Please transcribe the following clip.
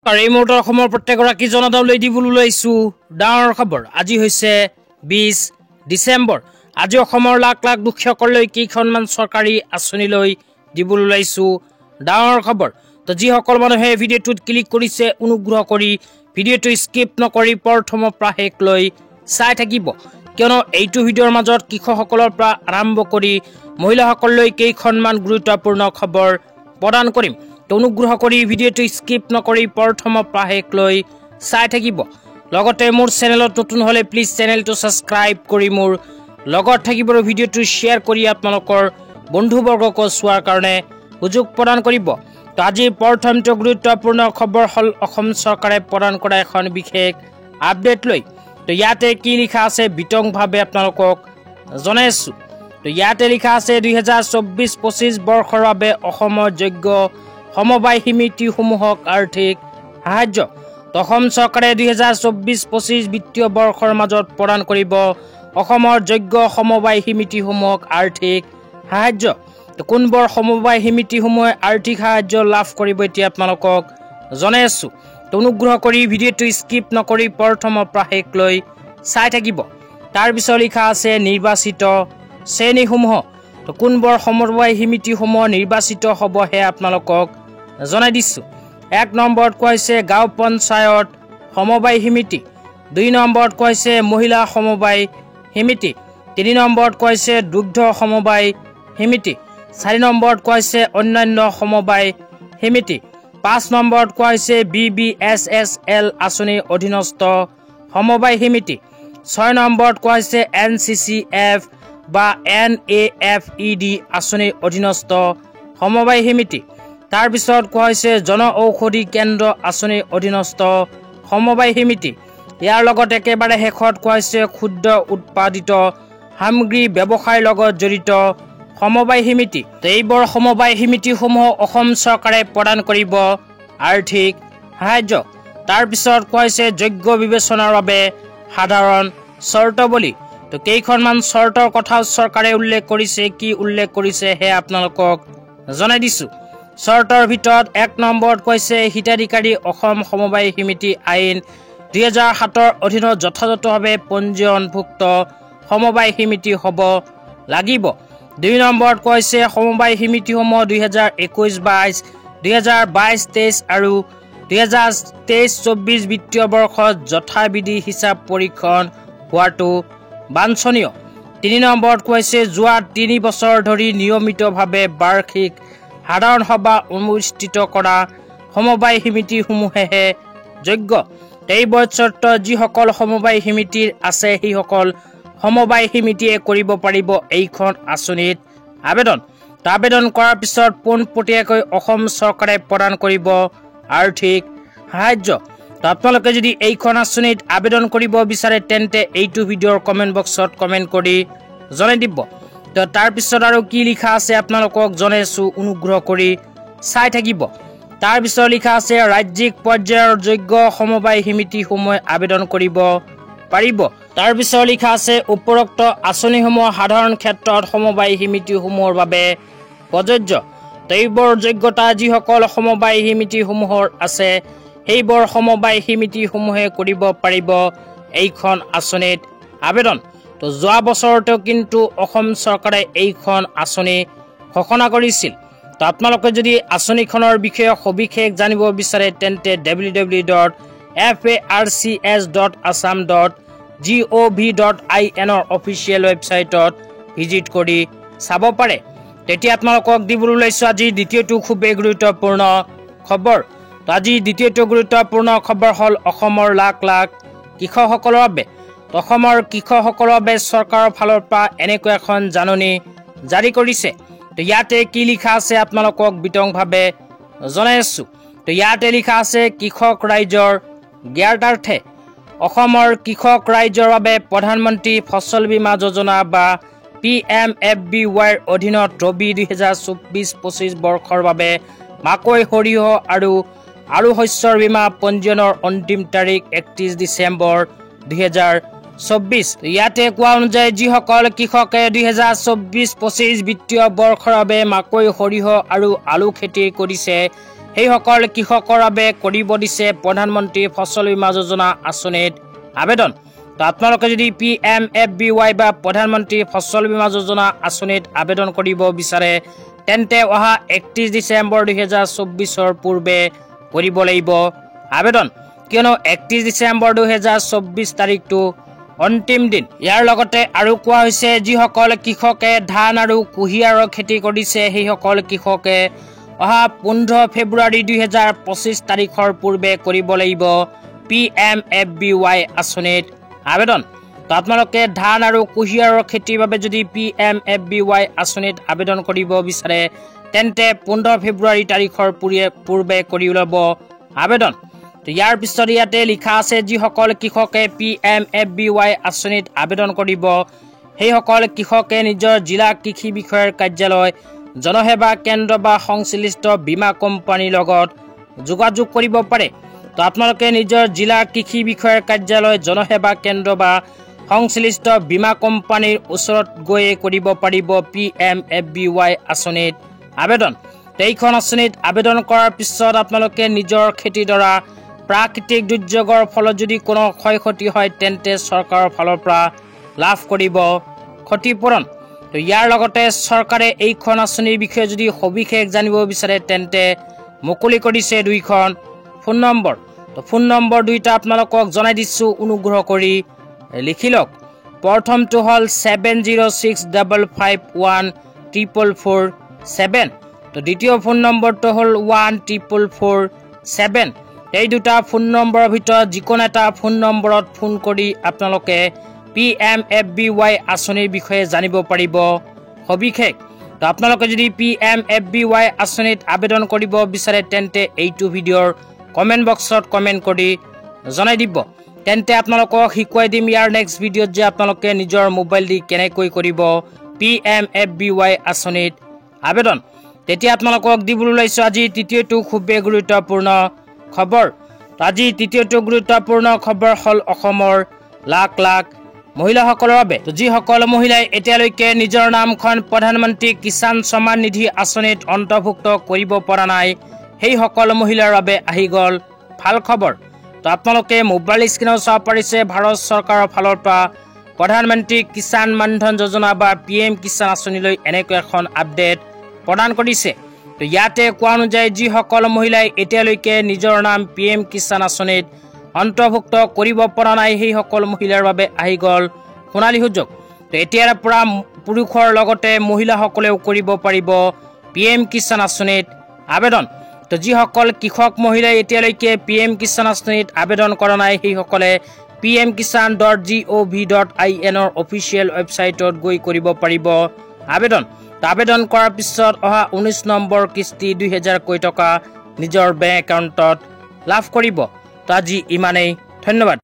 এই মুহূৰ্তত অসমৰ প্ৰত্যেকগৰাকী জনতালৈ দিবলৈ ওলাইছো ডাঙৰ খবৰ। আজি হৈছে 20 ডিচেম্বৰ। আজি অসমৰ লাখ লাখ দুখীয়াসকললৈ কেইখনমান চৰকাৰী আঁচনিলৈ দিবলৈ ওলাইছো ডাঙৰ খবৰ। তো যিসকল মানুহে ভিডিঅ'টোত ক্লিক কৰিছে অনুগ্ৰহ কৰি ভিডিঅ'টো স্কিপ নকৰি প্ৰথমৰ পৰা শেষলৈ চাই থাকিব, কিয়নো এইটো ভিডিঅ'ৰ মাজত কৃষকসকলৰ পৰা আৰম্ভ কৰি মহিলাসকললৈ কেইখনমান গুৰুত্বপূৰ্ণ খবৰ প্ৰদান কৰিম। অনুগ্ৰহ কৰি ভিডিঅ'টো স্কিপ নকৰি প্ৰথমৰ পৰা শেষলৈ চাই থাকিব। লগতে মোৰ চেনেলত নতুন হ'লে প্লিজ চেনেলটো ছাবস্ক্ৰাইব কৰি মোৰ লগত থাকিব আৰু ভিডিঅ'টো শ্বেয়াৰ কৰি আপোনালোকৰ বন্ধুবৰ্গকো চোৱাৰ কাৰণে সুযোগ প্ৰদান কৰিব। তো আজিৰ প্ৰথমটো গুৰুত্বপূৰ্ণ খবৰ হ'ল অসম চৰকাৰে প্ৰদান কৰা এখন বিশেষ আপডেট লৈ। তো ইয়াতে কি লিখা আছে বিতংভাৱে আপোনালোকক জনাইছোঁ। তো ইয়াতে লিখা আছে 2024-25 বৰ্ষৰ বাবে অসমৰ যোগ্য সমবায় সমিতিসমূহক আৰ্থিক সাহায্য। অসম চৰকাৰে 2024-25 বিত্তীয় বৰ্ষৰ মাজত প্ৰদান কৰিব অসমৰ যোগ্য সমবায় সমিতিসমূহক আৰ্থিক সাহায্য। কোনবোৰ সমবায় সমিতিসমূহে আৰ্থিক সাহায্য লাভ কৰিব এতিয়া আপোনালোকক জনাই আছোঁ। অনুগ্ৰহ কৰি ভিডিঅ'টো স্কিপ নকৰি প্ৰথমৰ পৰা শেষলৈ চাই থাকিব। তাৰপিছত লিখা আছে নিৰ্বাচিত শ্ৰেণীসমূহ। কোনবোৰ সমবায় সমিতিসমূহ নিৰ্বাচিত হ'ব সেয়া আপোনালোকক জনাই দিছোঁ। 1 নম্বৰত কোৱা হৈছে গাঁও পঞ্চায়ত সমবায় সমিতি, 2 নম্বৰত কোৱা হৈছে মহিলা সমবায় সমিতি, 3 নম্বৰত কোৱা হৈছে দুগ্ধ সমবায় সমিতি, 4 নম্বৰত কোৱা হৈছে অন্যান্য সমবায় সমিতি, 5 নম্বৰত কোৱা হৈছে BBSSL আঁচনিৰ অধীনস্থ সমবায় সমিতি, 6 নম্বৰত কোৱা হৈছে NCCF বা NAFED আঁচনিৰ অধীনস্থ সমবায় সমিতি। তাৰপিছত কোৱা হৈছে জন ঔষধি কেন্দ্ৰ আঁচনিৰ অধীনস্থ সমবায় সমিতি। ইয়াৰ লগত একেবাৰে শেষত কোৱা হৈছে ক্ষুদ্ৰ উৎপাদিত সামগ্ৰী ব্যৱসায়ৰ লগত জড়িত সমবায় সমিতি। এইবোৰ সমবায় সমিতিসমূহ অসম চৰকাৰে প্ৰদান কৰিব আৰ্থিক সাহায্য। তাৰপিছত কোৱা হৈছে যোগ্য বিবেচনাৰ বাবে সাধাৰণ চৰ্তাৱলী। তো কেইখনমান চৰ্তৰ কথা চৰকাৰে উল্লেখ কৰিছে, কি উল্লেখ কৰিছে সেয়া আপোনালোকক জনাই দিছোঁ। চৰ্তৰ ভিতৰত 1 নম্বৰত কৈছে হিতাধিকাৰী অসম সমবায় সমিতি আইন 2007ৰ অধীনত যথাযথভাৱে পঞ্জীয়নভুক্ত সমবায় সমিতি হ'ব লাগিব। 2 নম্বৰত কৈছে সমবায় সমিতিসমূহ 2021-22, 2022-23 আৰু 2023-24 বিত্তীয় বৰ্ষত যথাবিধি হিচাপ পৰীক্ষণ হোৱাটো বাঞ্ছনীয়। 3 নম্বৰত কৈছে যোৱা 3 বছৰ ধৰি নিয়মিতভাৱে বাৰ্ষিক সাধাৰণ সভা অনুষ্ঠিত কৰা সমবায় সমিতিসমূহেহে যোগ্য। এই বছৰত যিসকল সমবায় সমিতিৰ আছে সেইসকল সমবায় সমিতিয়ে কৰিব পাৰিব এইখন আঁচনিত আবেদন। আবেদন কৰাৰ পিছত পোনপটীয়াকৈ অসম চৰকাৰে প্ৰদান কৰিব আৰ্থিক সাহায্য। তো আপোনালোকে যদি এইখন আঁচনিত আবেদন কৰিব বিচাৰে তেন্তে এইটো ভিডিঅ'ৰ কমেণ্ট বক্সত কমেণ্ট কৰি জনাই দিব। তো তাৰপিছত আৰু কি লিখা আছে আপোনালোকক জনাইছোঁ, অনুগ্ৰহ কৰি চাই থাকিব। তাৰপিছত লিখা আছে ৰাজ্যিক পৰ্যায়ৰ যোগ্য সমবায় সমিতিসমূহে আবেদন কৰিব পাৰিব। তাৰপিছত লিখা আছে উপৰোক্ত আঁচনিসমূহ সাধাৰণ ক্ষেত্ৰত সমবায় সমিতিসমূহৰ বাবে প্ৰযোজ্য। তো এইবোৰ যোগ্যতা যিসকল সমবায় সমিতিসমূহৰ আছে সেইবোৰ সমবায় সমিতিসমূহে কৰিব পাৰিব এইখন আঁচনিত আবেদন। তো যোৱা বছৰতো কিন্তু অসম চৰকাৰে এইখন আঁচনি ঘোষণা কৰিছিল। তো আপোনালোকে যদি আঁচনিখনৰ বিষয়ে সবিশেষ জানিব বিচাৰে তেন্তে www.farcs.assam.gov.in অফিচিয়েল ৱেবছাইটত ভিজিট কৰি চাব পাৰে। তেতিয়া আপোনালোকক দিবলৈ ওলাইছোঁ আজিৰ দ্বিতীয়টো খুবেই গুৰুত্বপূৰ্ণ খবৰ। তো আজি দ্বিতীয়টো গুৰুত্বপূৰ্ণ খবৰ হ'ল অসমৰ লাখ লাখ কৃষকসকলৰ বাবে। অসমৰ কৃষকসকলৰ বাবে চৰকাৰৰ ফালৰ পৰা এনেকুৱা এখন জাননী জাৰি কৰিছে। তো ইয়াতে কি লিখা আছে আপোনালোকক বিতংভাৱে জনাই আছোঁ। তো ইয়াতে লিখা আছে কৃষক ৰাইজৰ জ্ঞাতাৰ্থে অসমৰ কৃষক ৰাইজৰ বাবে প্ৰধানমন্ত্ৰী ফচল বীমা যোজনা বা PMFBYৰ অধীনত ৰবি 2024-25 বৰ্ষৰ বাবে মাকৈ, সৰিয়হ আৰু আলু শস্যৰ বীমা পঞ্জীয়নৰ অন্তিম তাৰিখ 31 ডিচেম্বৰ 2024। ইয়াতে কোৱা অনুযায়ী যিসকল কৃষকে 2024-25 বিত্তীয় বৰ্ষৰ বাবে মাকৈ, সৰিয়হ আৰু আলু খেতি কৰিছে সেইসকল কৃষকৰ বাবে কৰিব দিছে প্ৰধানমন্ত্ৰী ফচল বীমা যোজনা আঁচনিত আবেদন। তো আপোনালোকে যদি PMFBY বা প্ৰধানমন্ত্ৰী ফচল বীমা যোজনা আঁচনিত আবেদন কৰিব বিচাৰে তেন্তে অহা 31 ডিচেম্বৰ 2024 পূৰ্বে কৰিব লাগিব আবেদন, কিয়নো 31 ডিচেম্বৰ 2024 তাৰিখটো অন্তিম দিন। ইয়াৰ লগতে আৰু কোৱা হৈছে যিসকল কৃষকে ধান আৰু কুঁহিয়াৰৰ খেতি কৰিছে সেইসকল কৃষকে অহা 15 ফেব্ৰুৱাৰী 2025 তাৰিখৰ পূৰ্বে কৰিব লাগিব PMFBY আঁচনিত আবেদন। তো আপোনালোকে ধান আৰু কুঁহিয়াৰৰ খেতিৰ বাবে যদি PMFBY আঁচনিত আবেদন কৰিব বিচাৰে তেন্তে 15 ফেব্ৰুৱাৰী তাৰিখৰ পূৰ্বে কৰি ল'ব আবেদন। তো ইয়াৰ পিছত ইয়াতে লিখা আছে যিসকল কৃষকে PMFBY আঁচনিত আবেদন কৰিব সেইসকল কৃষকে নিজৰ জিলা কৃষি বিষয়াৰ কাৰ্যালয়, জনসেৱা কেন্দ্ৰ বা সংশ্লিষ্ট বীমা কোম্পানীৰ লগত যোগাযোগ কৰিব পাৰে। তো আপোনালোকে নিজৰ জিলাৰ কৃষি বিষয়াৰ কাৰ্যালয়, জনসেৱা কেন্দ্ৰ বা সংশ্লিষ্ট বীমা কোম্পানীৰ ওচৰত গৈ কৰিব পাৰিব PMFBY আঁচনিত আবেদন। এইখন আঁচনিত আবেদন কৰাৰ পিছত আপোনালোকে নিজৰ খেতিডৰা প্ৰাকৃতিক দুৰ্যোগৰ ফলত যদি কোনো ক্ষয় ক্ষতি হয় তেন্তে চৰকাৰৰ ফালৰ পৰা লাভ কৰিব ক্ষতিপূৰণ। তো ইয়াৰ লগতে চৰকাৰে এইখন আঁচনিৰ বিষয়ে যদি সবিশেষ জানিব বিচাৰে তেন্তে মুকলি কৰিছে 2খন ফোন নম্বৰ। তো ফোন নম্বৰ 2টা আপোনালোকক জনাই দিছোঁ, অনুগ্ৰহ কৰি লিখি লওক। প্ৰথমটো হ'ল 7065514447। তো দ্বিতীয় ফোন নম্বৰটো হ'ল 14447। এই দুটা ফোন নম্বৰৰ ভিতৰত যিকোনো এটা ফোন নম্বৰত ফোন কৰি আপোনালোকে PMFBY আঁচনিৰ বিষয়ে জানিব পাৰিব সবিশেষ। তো আপোনালোকে যদি PMFBY আঁচনিত আবেদন কৰিব বিচাৰে তেন্তে এইটো ভিডিঅ'ৰ কমেণ্ট বক্সত কমেণ্ট কৰি জনাই দিব। তেন্তে আপোনালোকক শিকাই দিম ইয়াৰ নেক্সট ভিডিঅ'ত যে আপোনালোকে নিজৰ মোবাইল দি কেনেকৈ কৰিব PMFBY আঁচনিত আবেদন। তেতিয়া আপোনালোকক দিবলৈ ওলাইছোঁ আজি তৃতীয়টো খুবেই গুৰুত্বপূৰ্ণ খবৰ। আজি তৃতীয়টো গুৰুত্বপূৰ্ণ খবৰ হ'ল অসমৰ লাখ লাখ মহিলাসকলৰ বাবে। যিসকল মহিলাই এতিয়ালৈকে নিজৰ নামখন প্ৰধানমন্ত্ৰী কিষাণ সন্মান নিধি আঁচনিত অন্তৰ্ভুক্ত কৰিব পৰা নাই সেই সকল মহিলাৰ বাবে আহি গ'ল ভাল খবৰ। তো আপোনালোকে মোবাইল স্ক্ৰীনত চাব পাৰিছে ভাৰত চৰকাৰৰ ফালৰ পৰা প্ৰধানমন্ত্ৰী কিষাণ মানধন যোজনা বা PM কিষাণ আঁচনিলৈ এনেকৈ এখন আপডেট প্ৰদান কৰিছে। তো ইয়াতে কোৱা অনুযায়ী যিসকল মহিলাই এতিয়ালৈকে নিজৰ নাম PM কিষাণ আঁচনিত অন্তৰ্ভুক্ত কৰিব পৰা নাই সেই সকল মহিলাৰ বাবে আহি গ'ল সোণালী সুযোগ। তো এতিয়াৰ পৰা পুৰুষৰ লগতে মহিলাসকলেও কৰিব পাৰিব PM কিষাণ আঁচনিত আবেদন। তো যিসকল কৃষক মহিলাই এতিয়ালৈকে PM কিষাণ আঁচনিত আবেদন কৰা নাই সেইসকলে pmkisan.gov.in অফিচিয়েল ৱেবছাইটত গৈ কৰিব পাৰিব আবেদন। আবেদন কৰাৰ পিছত অহা 19 নম্বৰ কিস্তি 2000 টকা নিজৰ বেংক একাউণ্টত লাভ কৰিব। তো আজি ইমানেই, ধন্যবাদ।